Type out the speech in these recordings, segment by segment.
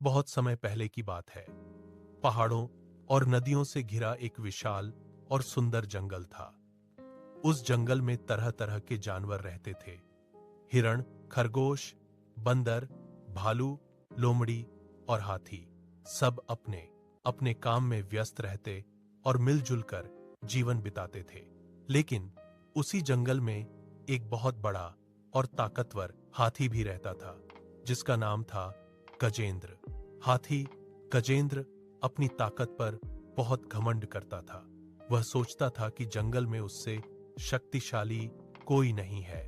बहुत समय पहले की बात है। पहाड़ों और नदियों से घिरा एक विशाल और सुंदर जंगल था। उस जंगल में तरह तरह के जानवर रहते थे। हिरण, खरगोश, बंदर, भालू, लोमड़ी और हाथी सब अपने अपने काम में व्यस्त रहते और मिलजुल कर जीवन बिताते थे। लेकिन उसी जंगल में एक बहुत बड़ा और ताकतवर हाथी भी रहता था, जिसका नाम था गजेंद्र। हाथी गजेंद्र अपनी ताकत पर बहुत घमंड करता था। वह सोचता था कि जंगल में उससे शक्तिशाली कोई नहीं है।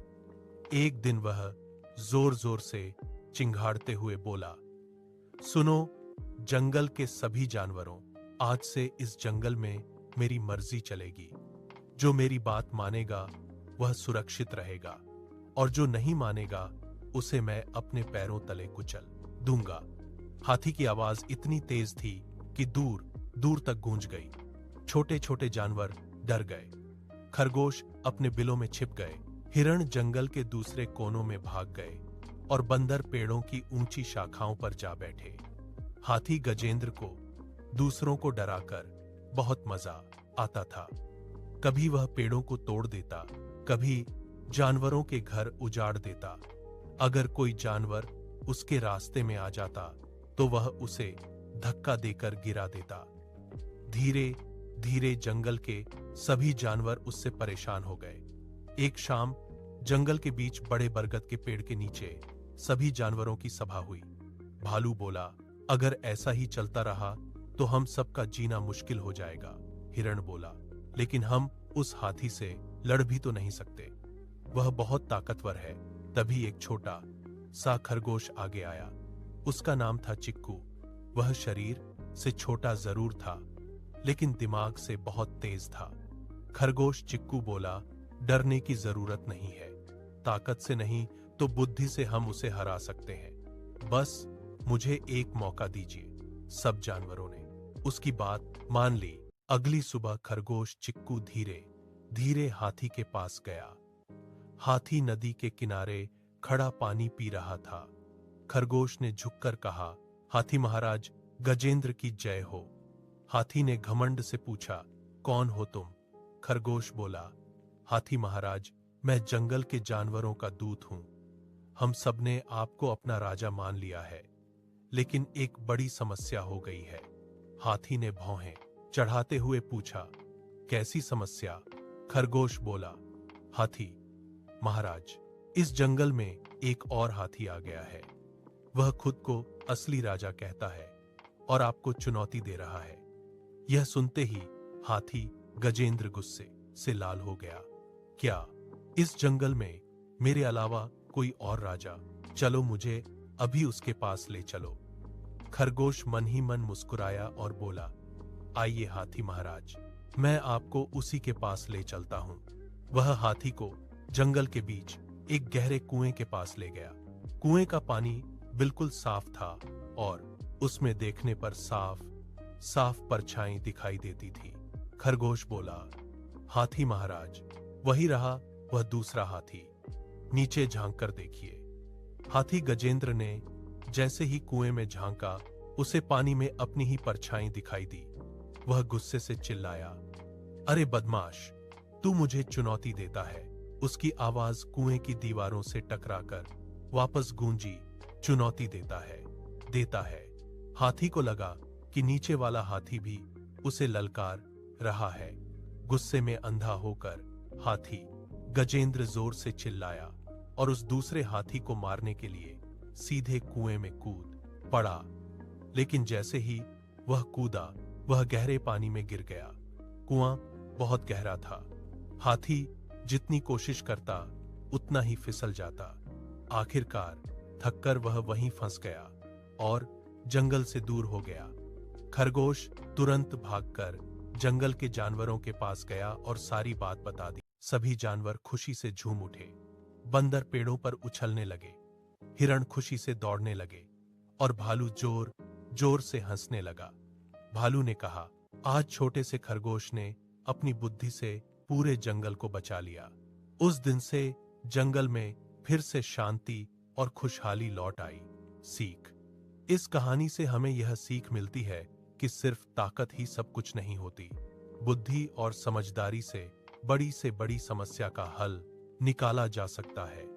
एक दिन वह जोर जोर से चिंघाड़ते हुए बोला, सुनो जंगल के सभी जानवरों, आज से इस जंगल में मेरी मर्जी चलेगी। जो मेरी बात मानेगा वह सुरक्षित रहेगा और जो नहीं मानेगा उसे मैं अपने पैरों तले कुचल दूंगा। हाथी की आवाज इतनी तेज थी कि दूर दूर तक गूंज गई। छोटे छोटे जानवर डर गए। खरगोश अपने बिलों में छिप गए, हिरण जंगल के दूसरे कोनों में भाग गए और बंदर पेड़ों की ऊंची शाखाओं पर जा बैठे। हाथी गजेंद्र को दूसरों को डराकर बहुत मजा आता था। कभी वह पेड़ों को तोड़ देता, कभी जानवरों के घर उजाड़ देता। अगर कोई जानवर उसके रास्ते में आ जाता तो वह उसे धक्का देकर गिरा देता। धीरे धीरे जंगल के सभी जानवर उससे परेशान हो गए। एक शाम जंगल के बीच बड़े बरगद के पेड़ के नीचे सभी जानवरों की सभा हुई। भालू बोला, अगर ऐसा ही चलता रहा तो हम सबका जीना मुश्किल हो जाएगा। हिरण बोला, लेकिन हम उस हाथी से लड़ भी तो नहीं सकते, वह बहुत ताकतवर है। तभी एक छोटा सा खरगोश आगे आया। उसका नाम था चिक्कू। वह शरीर से छोटा जरूर था, लेकिन दिमाग से बहुत तेज था। खरगोश चिक्कू बोला, डरने की जरूरत नहीं है, ताकत से नहीं तो बुद्धि से हम उसे हरा सकते हैं। बस मुझे एक मौका दीजिए। सब जानवरों ने उसकी बात मान ली। अगली सुबह खरगोश चिक्कू धीरे धीरे हाथी के पास गया। हाथी नदी के किनारे खड़ा पानी पी रहा था। खरगोश ने झुककर कहा, हाथी महाराज, गजेंद्र की जय हो। हाथी ने घमंड से पूछा, कौन हो तुम? खरगोश बोला, हाथी महाराज, मैं जंगल के जानवरों का दूत हूं। हम सबने आपको अपना राजा मान लिया है, लेकिन एक बड़ी समस्या हो गई है। हाथी ने भौहें चढ़ाते हुए पूछा, कैसी समस्या? खरगोश बोला, हाथी महाराज, इस जंगल में एक और हाथी आ गया है। वह खुद को असली राजा कहता है और आपको चुनौती दे रहा है। यह सुनते ही हाथी गजेंद्र गुस्से से लाल हो गया। क्या इस जंगल में मेरे अलावा कोई और राजा? चलो मुझे अभी उसके पास ले चलो। खरगोश मन ही मन मुस्कुराया और बोला, आइए हाथी महाराज, मैं आपको उसी के पास ले चलता हूं। वह हाथी को जंगल के बीच एक गहरे कुएं के पास ले गया। कुएं का पानी बिल्कुल साफ था और उसमें देखने पर साफ साफ परछाई दिखाई देती थी। खरगोश बोला, हाथी महाराज, वही रहा वह दूसरा हाथी, नीचे झांक कर देखिए। हाथी गजेंद्र ने जैसे ही कुएं में झांका, उसे पानी में अपनी ही परछाई दिखाई दी। वह गुस्से से चिल्लाया, अरे बदमाश, तू मुझे चुनौती देता है। उसकी आवाज कुएं की दीवारों से टकराकर वापस गूंजी, चुनौती देता है। हाथी को लगा कि नीचे वाला हाथी भी उसे ललकार रहा है। गुस्से में अंधा होकर हाथी गजेंद्र जोर से चिल्लाया और उस दूसरे हाथी को मारने के लिए सीधे कुएं में कूद पड़ा। लेकिन जैसे ही वह कूदा, वह गहरे पानी में गिर गया। कुआं बहुत गहरा था। हाथी जितनी कोशिश करता उतना ही फिसल जाता। आखिरकार थककर वह वहीं फंस गया और जंगल से दूर हो गया। खरगोश तुरंत भागकर जंगल के जानवरों के पास गया और सारी बात बता दी। सभी जानवर खुशी से झूम उठे। बंदर पेड़ों पर उछलने लगे, हिरण खुशी से दौड़ने लगे और भालू जोर जोर से हंसने लगा। भालू ने कहा, आज छोटे से खरगोश ने अपनी बुद्धि से पूरे जंगल को बचा लिया। उस दिन से जंगल में फिर से शांति और खुशहाली लौट आई। सीख, इस कहानी से हमें यह सीख मिलती है कि सिर्फ ताकत ही सब कुछ नहीं होती। बुद्धि और समझदारी से बड़ी समस्या का हल निकाला जा सकता है।